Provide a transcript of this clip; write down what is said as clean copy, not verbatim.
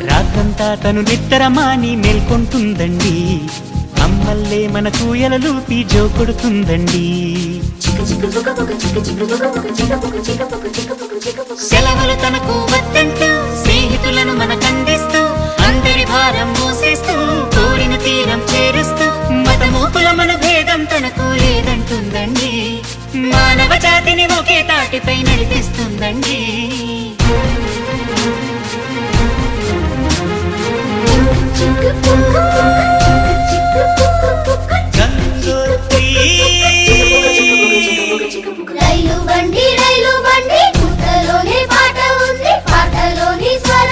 రాత్రంతా తను నిద్రమాని మేల్కొంటుందండి, అమ్మల్లే మన కూయలలూపి జో కొడుతుందండి. సెలవులు తనకు వద్దంటూ స్నేహితులను మనకందిస్తూ అందరి భారం మోసేస్తూ కోరిన తీరం చేరుస్తూ మతమూపుల మన భేదం తనకు లేదంటుందండి, మానవ జాతిని ఒకే తాటిపై నడిపిస్తుందండి.